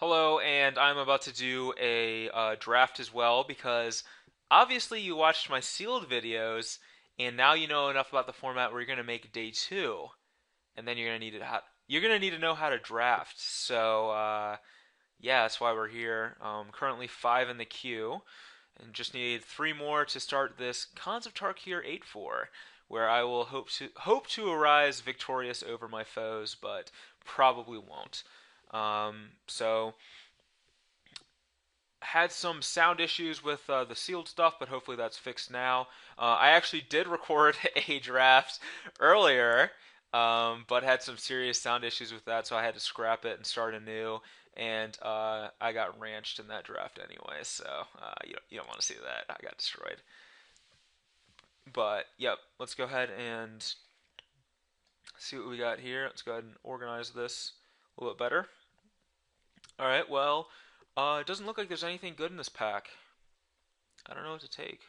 Hello, and I'm about to do a draft as well because obviously you watched my sealed videos, and now you know enough about the format where you're gonna make day two, and then you're gonna need to know how to draft. So yeah, that's why we're here. Currently five in the queue, and just need three more to start this Cons of Tarkir 8-4, where I will hope to arise victorious over my foes, but probably won't. So had some sound issues with the sealed stuff, but hopefully that's fixed now. I actually did record a draft earlier, but had some serious sound issues with that, so I had to scrap it and start anew. And I got ranched in that draft anyway, so you don't want to see that. I got destroyed. But yep, let's go ahead and see what we got here. Let's go ahead and organize this a little bit better. All right, well, it doesn't look like there's anything good in this pack. I don't know what to take.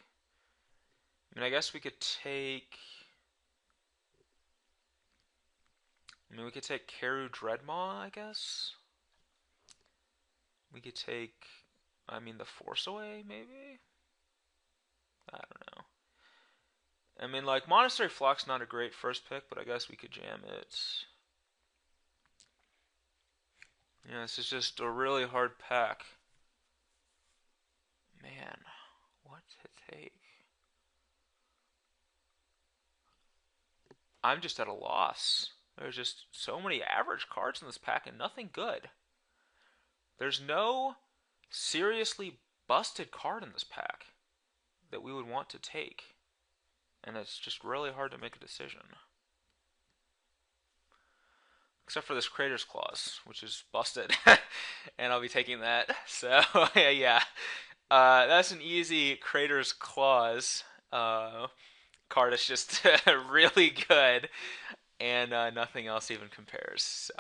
I mean, I guess we could take. I mean, we could take Karu Dreadmaw, I guess. We could take. I mean, the Force Away, maybe? I don't know. I mean, like, Monastery Flock's not a great first pick, but I guess we could jam it. Yeah, this is just a really hard pack. Man, what to take? I'm just at a loss. There's just so many average cards in this pack and nothing good. There's no seriously busted card in this pack that we would want to take. And it's just really hard to make a decision. Except for this Crater's Clause, which is busted. And I'll be taking that. So, yeah. That's an easy Crater's Clause card. It's just really good. And nothing else even compares. So.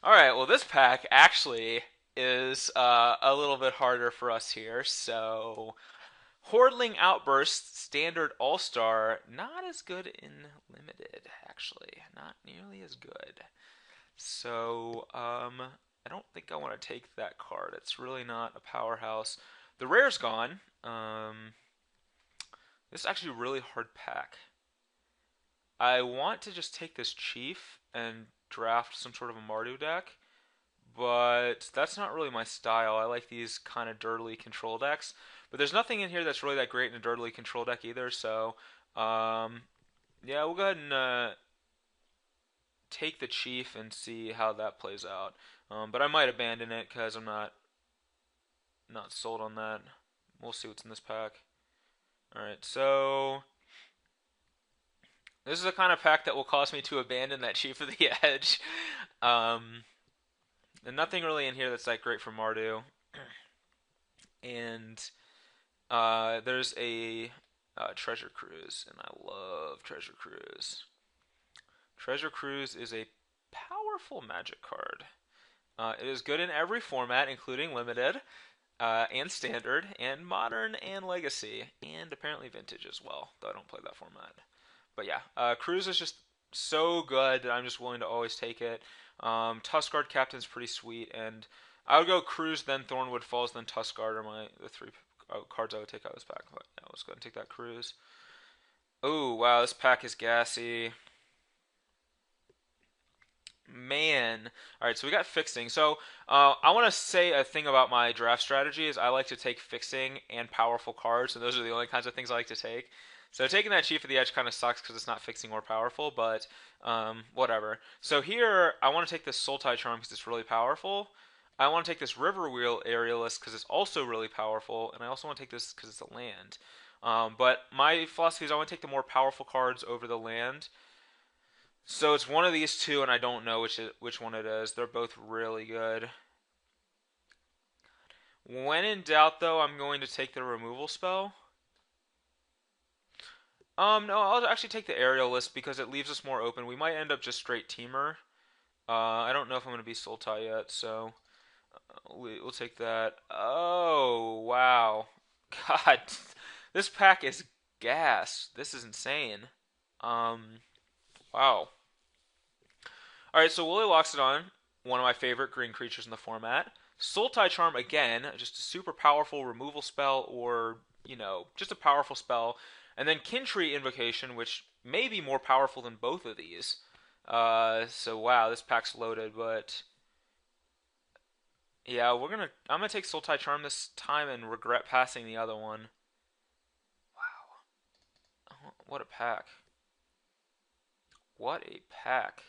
Alright, well, this pack actually is a little bit harder for us here. So, Hordling Outburst Standard All Star, not as good in Limited, actually. Not nearly as good. So, I don't think I want to take that card. It's really not a powerhouse. The rare's gone. This is actually a really hard pack. I want to just take this Chief and draft some sort of a Mardu deck, but that's not really my style. I like these kind of dirtily control decks, but there's nothing in here that's really that great in a dirtily control deck either. So, yeah, we'll go ahead and take the Chief and see how that plays out. But I might abandon it because I'm not sold on that. We'll see what's in this pack. All right, so this is the kind of pack that will cause me to abandon that Chief of the Edge. Um, and nothing really in here that's that great for Mardu. And there's a Treasure Cruise, and I love Treasure Cruise. Treasure Cruise is a powerful magic card. It is good in every format, including Limited, and Standard, and Modern, and Legacy, and apparently Vintage as well, though I don't play that format. But yeah, Cruise is just so good that I'm just willing to always take it. Tuskguard Captain's pretty sweet, and I would go Cruise, then Thornwood Falls, then Tuskguard are the three cards I would take out of this pack. But yeah, let's go ahead and take that Cruise. Oh, wow, this pack is gassy. Man. Alright, so we got fixing. So, I want to say a thing about my draft strategy is I like to take fixing and powerful cards, and those are the only kinds of things I like to take. So taking that Chief of the Edge kind of sucks because it's not fixing or powerful, but whatever. So here, I want to take this Sultai Charm because it's really powerful. I want to take this Riverwheel Aerialist because it's also really powerful, and I also want to take this because it's a land. But my philosophy is I want to take the more powerful cards over the land. So it's one of these two, and I don't know which one it is. They're both really good. When in doubt, though, I'm going to take the removal spell. No, I'll actually take the aerial list because it leaves us more open. We might end up just straight teamer. I don't know if I'm going to be Sultai yet, so we'll take that. Oh, wow. God, this pack is gas. This is insane. Wow. Alright, so Wooly locks it on. one of my favorite green creatures in the format. Sultai Charm again, just a super powerful removal spell, or just a powerful spell. And then Kintree Invocation, which may be more powerful than both of these. So wow, this pack's loaded, but yeah, I'm gonna take Sultai Charm this time and regret passing the other one. Wow, what a pack! What a pack!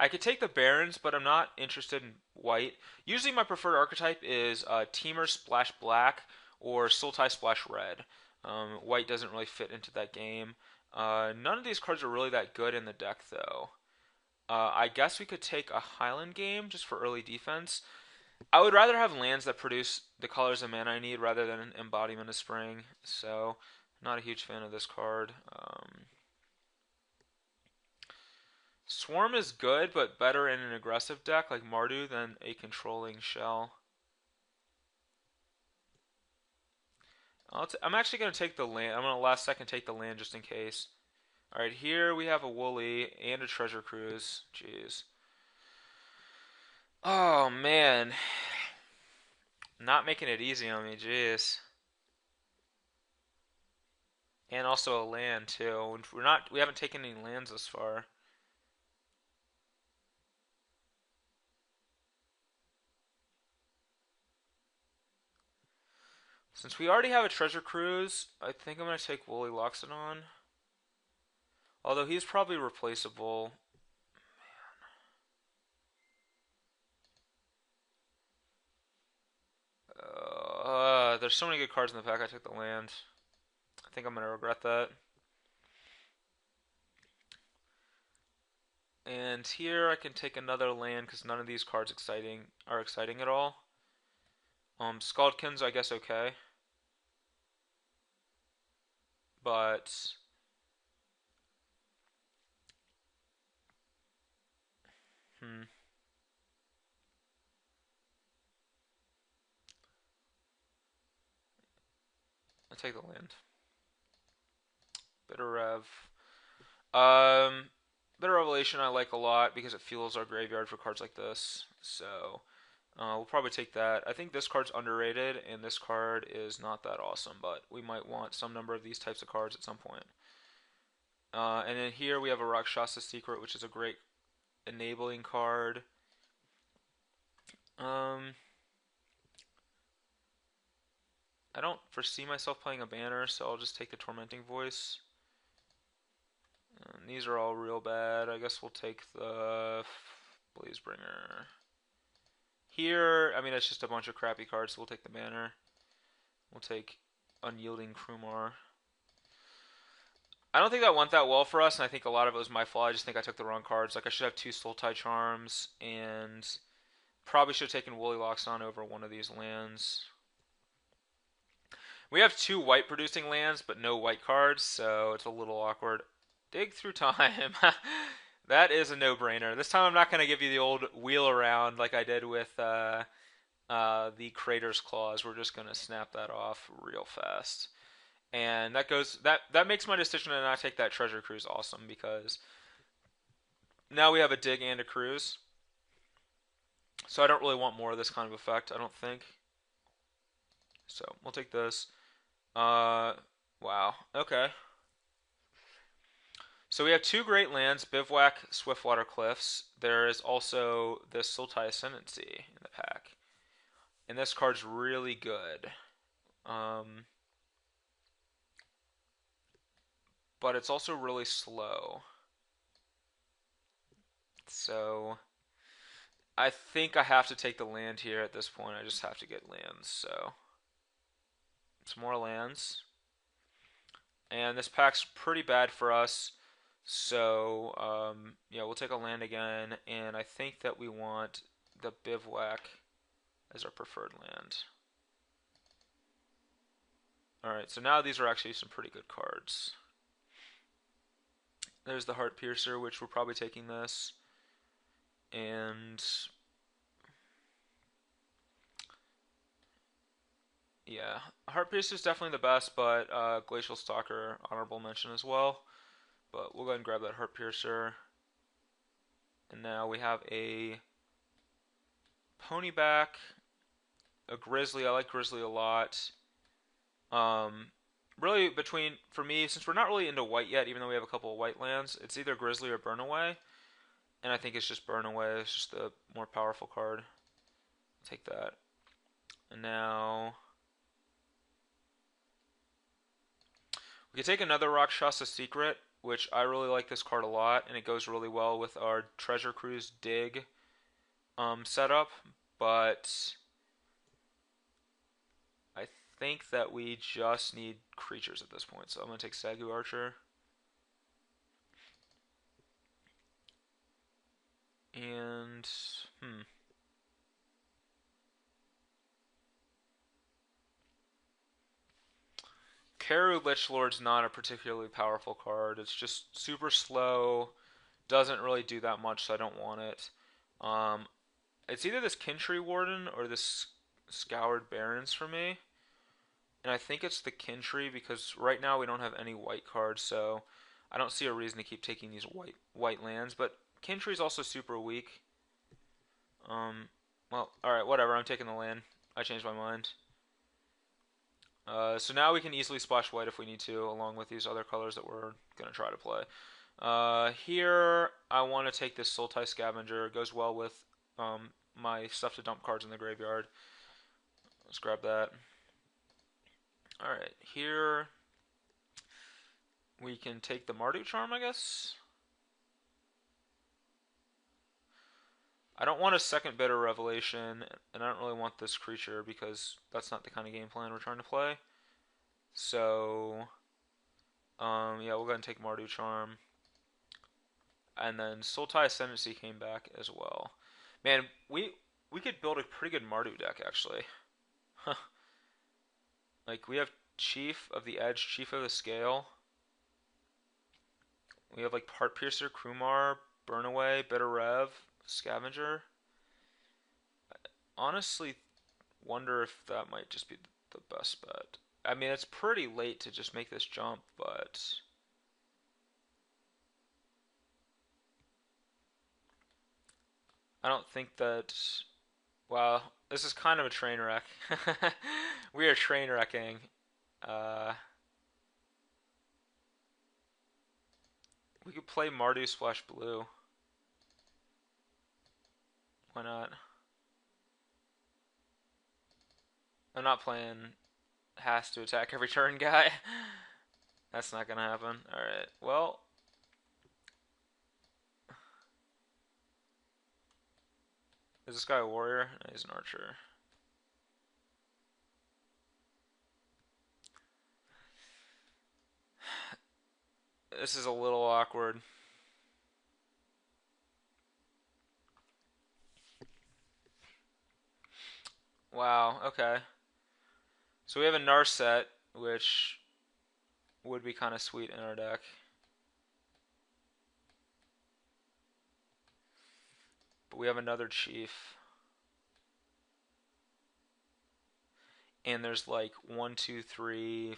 I could take the Barons, but I'm not interested in white. Usually, my preferred archetype is Teamer Splash Black or Sultai Splash Red. White doesn't really fit into that game. None of these cards are really that good in the deck, though. I guess we could take a Highland game just for early defense. I would rather have lands that produce the colors of mana I need rather than an Embodiment of Spring. So, not a huge fan of this card. Swarm is good, but better in an aggressive deck like Mardu than a controlling shell. I'm actually going to take the land. I'm going to last second take the land just in case. Alright, here we have a Woolly and a Treasure Cruise. Jeez. Oh, man. Not making it easy on me, jeez. And also a land, too. We haven't taken any lands this far. Since we already have a Treasure Cruise, I think I'm going to take Woolly Loxodon. Although he's probably replaceable. There's so many good cards in the pack. I took the land. I think I'm gonna regret that. And here I can take another land because none of these cards are exciting at all. Scaldkin's I guess okay, but hmm, I'll take the land. Bitter Rev. Um, Bitter Revelation I like a lot because it fuels our graveyard for cards like this. So we'll probably take that. I think this card's underrated, and this card is not that awesome, but we might want some number of these types of cards at some point. And then here we have a Rakshasa Secret, which is a great enabling card. Um, I don't foresee myself playing a banner, so I'll just take the Tormenting Voice. And these are all real bad. I guess we'll take the Blazebringer. Here, I mean, it's just a bunch of crappy cards, so we'll take the banner. We'll take Unyielding Krumar. I don't think that went that well for us, and I think a lot of it was my fault. I just think I took the wrong cards. Like, I should have two Sultai Charms, and probably should have taken Woolly Loxodon over one of these lands. We have two white producing lands, but no white cards, so it's a little awkward. Dig Through Time. That is a no-brainer. This time I'm not going to give you the old wheel around like I did with the Crater's Claws. We're just going to snap that off real fast. And that makes my decision to not take that Treasure Cruise awesome because now we have a dig and a cruise. So I don't really want more of this kind of effect, I don't think. So we'll take this. Wow. Okay. So we have two great lands, Bivouac, Swiftwater Cliffs. There is also this Sultai Ascendancy in the pack. And this card's really good. But it's also really slow. So I think I have to take the land here at this point. I just have to get lands, so some more lands. And this pack's pretty bad for us. So yeah, we'll take a land again, and I think that we want the Bivouac as our preferred land. Alright, so now these are actually some pretty good cards. There's the Heart Piercer, which we're probably taking this. And yeah, Heart Piercer is definitely the best, but Glacial Stalker, honorable mention as well. But we'll go ahead and grab that Heart Piercer. And now we have a Ponyback, a Grizzly. I like Grizzly a lot. Um, really for me, since we're not really into white yet, even though we have a couple of white lands, it's either Grizzly or Burnaway. And I think it's just Burnaway. It's just the more powerful card. I'll take that. And now we can take another Rakshasa Secret, which I really like this card a lot, and it goes really well with our Treasure Cruise Dig setup. But I think that we just need creatures at this point, so I'm going to take Sagu Archer. And, Karu Lichlord's not a particularly powerful card. It's just super slow, doesn't really do that much, so I don't want it. Um, it's either this Kintree Warden or this Scoured Barrens for me. And I think it's the Kintree because right now we don't have any white cards, so I don't see a reason to keep taking these white lands. But Kintree's also super weak. Well, alright, whatever, I'm taking the land. I changed my mind. So now we can easily splash white if we need to, along with these other colors that we're going to try to play. Here, I want to take this Sultai Scavenger. It goes well with my stuff to dump cards in the graveyard. Let's grab that. Alright, here we can take the Mardu Charm, I guess. I don't want a second Bitter Revelation, and I don't really want this creature because that's not the kind of game plan we're trying to play. So, yeah, we'll go ahead and take Mardu Charm. And then Sultai Ascendancy came back as well. Man, we could build a pretty good Mardu deck, actually. Like, we have Chief of the Edge, Chief of the Scale. We have, like, Heart Piercer, Krumar, Burnaway, Bitter Rev, Scavenger. I honestly wonder if that might just be the best bet. I mean, it's pretty late to just make this jump, but I don't think that. Wow, this is kind of a train wreck. We are train wrecking. Uh, we could play Mardu Splash Blue. Why not? I'm not playing has to attack every turn guy. That's not gonna happen. Alright, well. Is this guy a warrior? No, he's an archer. This is a little awkward. Wow, okay. So we have a Narset, which would be kind of sweet in our deck. But we have another Chief. And there's like 1, 2, 3,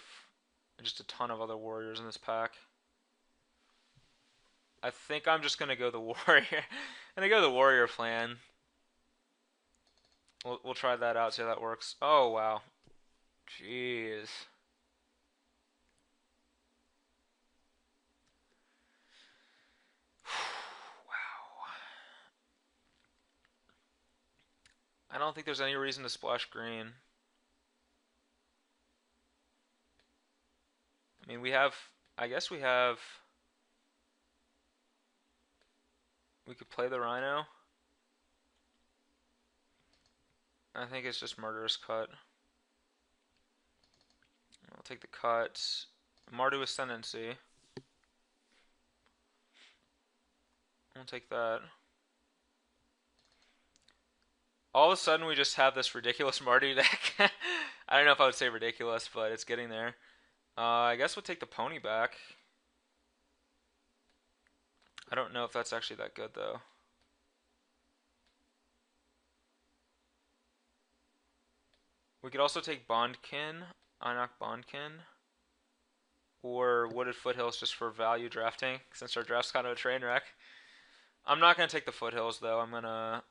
just a ton of other warriors in this pack. I think I'm just gonna go the warrior. I'm gonna go the warrior plan. We'll try that out, see how that works. Oh wow, jeez. Wow. I don't think there's any reason to splash green. I mean, we have. I guess we have. We could play the Rhino. I think it's just Murderous Cut. I'll take the cut. Mardu Ascendancy. I'll take that. All of a sudden, we just have this ridiculous Mardu deck. I don't know if I would say ridiculous, but it's getting there. I guess we'll take the pony back. I don't know if that's actually that good, though. We could also take Bondkin, Einok Bondkin, or Wooded Foothills just for value drafting, since our draft's kind of a train wreck. I'm not gonna take the foothills though. I'm gonna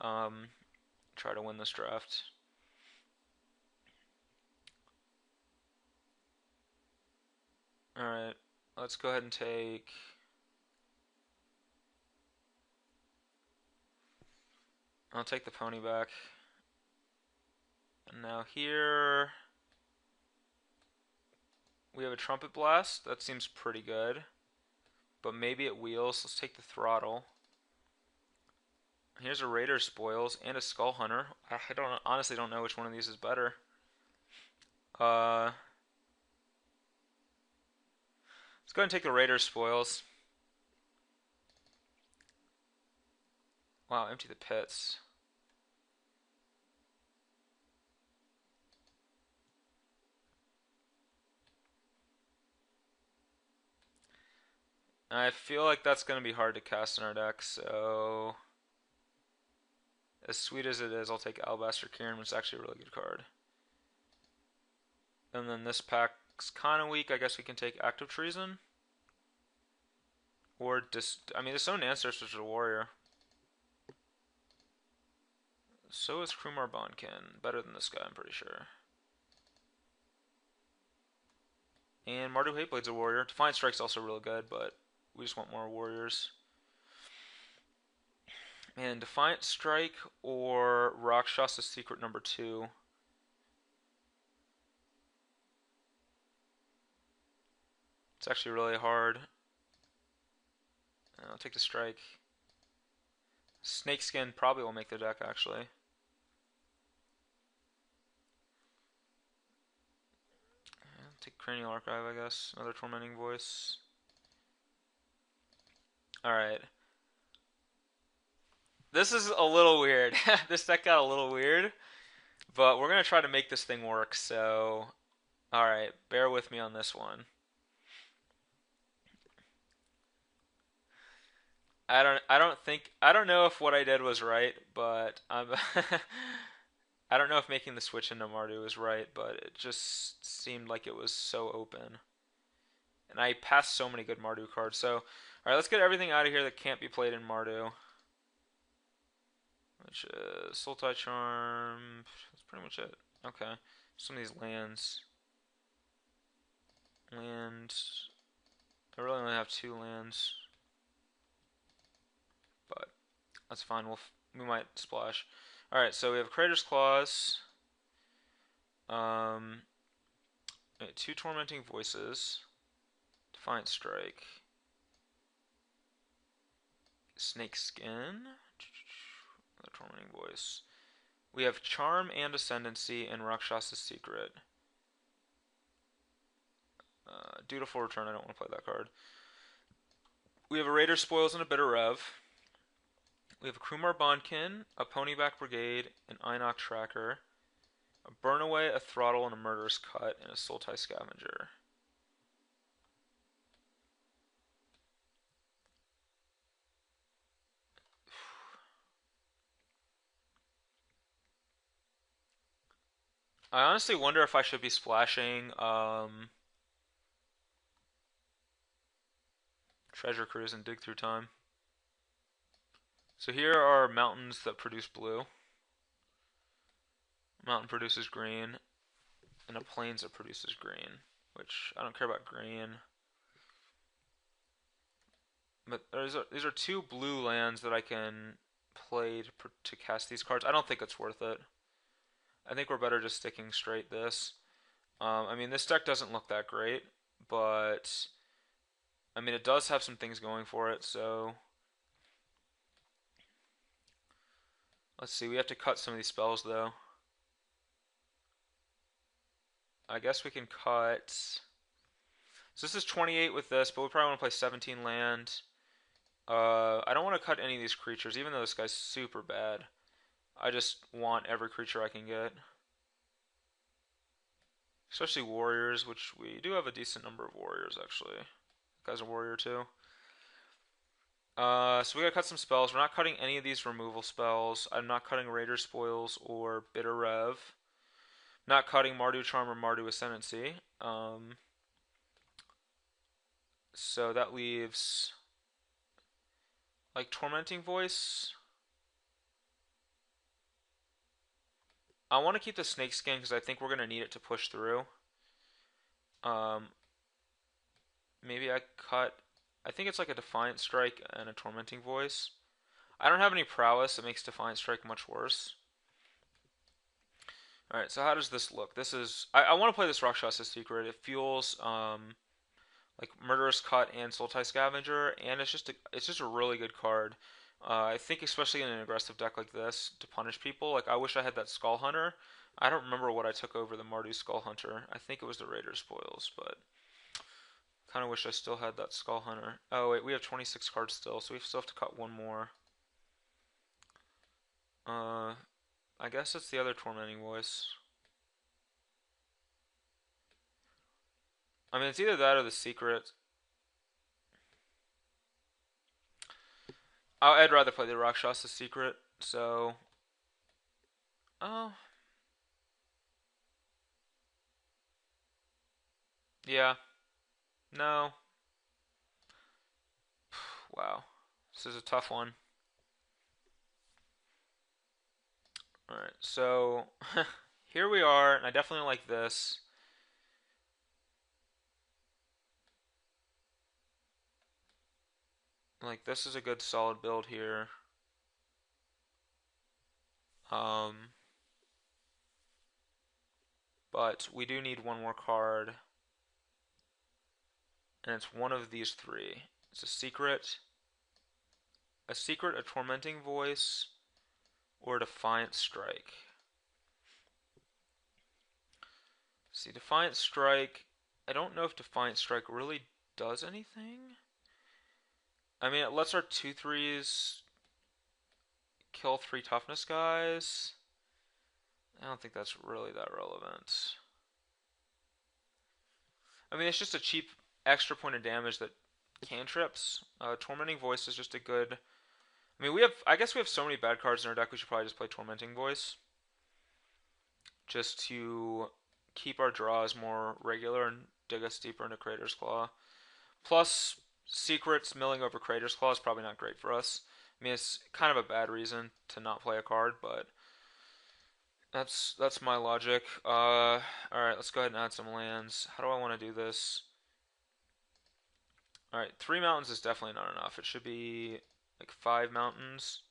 try to win this draft. All right, let's go ahead and take. I'll take the pony back. And now here we have a trumpet blast. That seems pretty good, but maybe it wheels. Let's take the throttle. Here's a Raider Spoils and a Skull Hunter. I don't honestly don't know which one of these is better. Let's go ahead and take the Raider Spoils. Wow, empty the pits. I feel like that's going to be hard to cast in our deck, so as sweet as it is, I'll take Alabaster Kieran, which is actually a really good card. And then this pack's kind of weak. I guess we can take Active Treason. Or I mean, Disowned Ancestors is a warrior. So is Krumar Bonkin. Better than this guy, I'm pretty sure. And Mardu Hateblade's a warrior. Defiant Strike's also really good, but we just want more warriors. And Defiant Strike or Rakshasa Secret number 2. It's actually really hard. I'll take the strike. Snakeskin probably will make the deck, actually. I'll take Cranial Archive, I guess. Another Tormenting Voice. Alright. This is a little weird. This deck got a little weird. But we're going to try to make this thing work, so... Alright, bear with me on this one. I don't know if what I did was right, but I'm I don't know if making the switch into Mardu was right, but it just seemed like it was so open. And I passed so many good Mardu cards. So, alright, let's get everything out of here that can't be played in Mardu. Which is Sultai Charm. That's pretty much it. Okay. Some of these lands. I really only have 2 lands. But that's fine. We might splash. Alright, so we have Crater's Claws. 2 Tormenting Voices. Defiant Strike. Snake Skin. Another Tormenting Voice. We have Charm and Ascendancy and Rakshasa's Secret. Dutiful Return, I don't want to play that card. We have a Raider Spoils and a Bitter Rev. We have a Krumar Bonkin, a Ponyback Brigade, an Einok Tracker, a Burnaway, a Throttle, and a Murderous Cut, and a Sultai Scavenger. I honestly wonder if I should be splashing Treasure Cruise and Dig Through Time. So here are mountains that produce blue. Mountain produces green, and a plains that produces green, which I don't care about green. But these are 2 blue lands that I can play to cast these cards. I don't think it's worth it. I think we're better just sticking straight this. I mean, this deck doesn't look that great, but I mean, it does have some things going for it, so let's see. We have to cut some of these spells, though. I guess we can cut. So this is 28 with this, but we probably want to play 17 land. I don't want to cut any of these creatures, even though this guy's super bad. I just want every creature I can get. Especially warriors, which we do have a decent number of warriors, actually. That guy's a warrior, too. So we gotta cut some spells. We're not cutting any of these removal spells. I'm not cutting Raider Spoils or Bitter Rev. Not cutting Mardu Charm or Mardu Ascendancy. So that leaves Like Tormenting Voice. I want to keep the Snake Skin because I think we're gonna need it to push through. Um, maybe I cut. I think it's like a Defiant Strike and a Tormenting Voice. I don't have any prowess. It makes Defiant Strike much worse. All right, so how does this look? This is I want to play this Rakshasa Secret. It feels like Murderous Cut and Sultai Scavenger, and it's just a really good card. I think especially in an aggressive deck like this to punish people. Like I wish I had that Skull Hunter. I don't remember what I took over the Mardu Skull Hunter. I think it was the Raider Spoils, but kind of wish I still had that Skull Hunter. Oh wait, we have 26 cards still, so we still have to cut one more. Uh, I guess it's the other Tormenting Voice. I mean, it's either that or the Secret. I'd rather play the Rakshasa Secret. So, oh yeah, no, wow, this is a tough one. All right, so here we are, and I definitely like this. Like this is a good solid build here. Um, but we do need one more card, and it's one of these three. It's a secret, a tormenting voice, or a defiant strike. See, defiant strike. I don't know if defiant strike really does anything. I mean, it lets our 2/3s kill 3 toughness guys. I don't think that's really that relevant. I mean, it's just a cheap extra point of damage that cantrips. Tormenting Voice is just a good. I mean, I guess we have so many bad cards in our deck. We should probably just play Tormenting Voice, just to keep our draws more regular and dig us deeper into Crater's Claw. Plus, secrets milling over Crater's Claw is probably not great for us. I mean, it's kind of a bad reason to not play a card, but that's my logic. All right, let's go ahead and add some lands. How do I want to do this? All right, 3 mountains is definitely not enough. It should be like 5 mountains,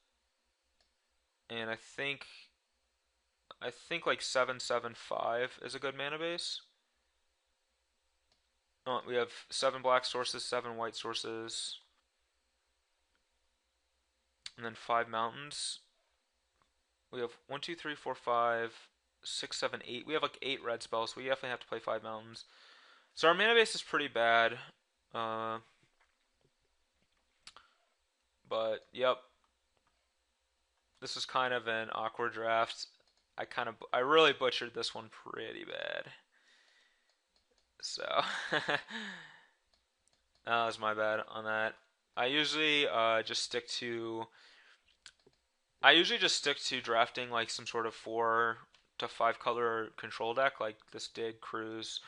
and I think like 7/7/5 is a good mana base. Oh, we have 7 black sources, 7 white sources, and then 5 mountains. We have 1, 2, 3, 4, 5, 6, 7, 8. We have like 8 red spells, so we definitely have to play 5 mountains. So our mana base is pretty bad. Uh, but yep, this is kind of an awkward draft. I really butchered this one pretty bad. So that was my bad on that. I usually just stick to I usually just stick to drafting like some sort of 4 to 5 color control deck, like this Dig Cruise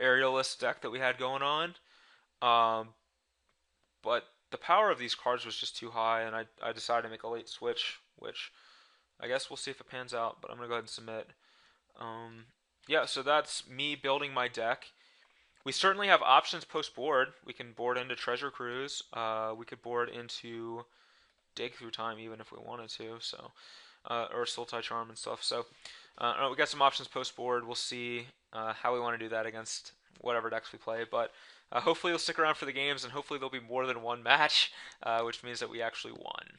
Aerialist deck that we had going on. Um, but the power of these cards was just too high, and I decided to make a late switch, which I guess we'll see if it pans out. But I'm gonna go ahead and submit. Um, yeah, so that's me building my deck. We certainly have options post board. We can board into Treasure Cruise. We could board into Dig Through Time even if we wanted to. So or Sultai Charm and stuff. So we got some options post board. We'll see how we want to do that against whatever decks we play. But hopefully you'll stick around for the games, and hopefully there'll be more than one match, which means that we actually won.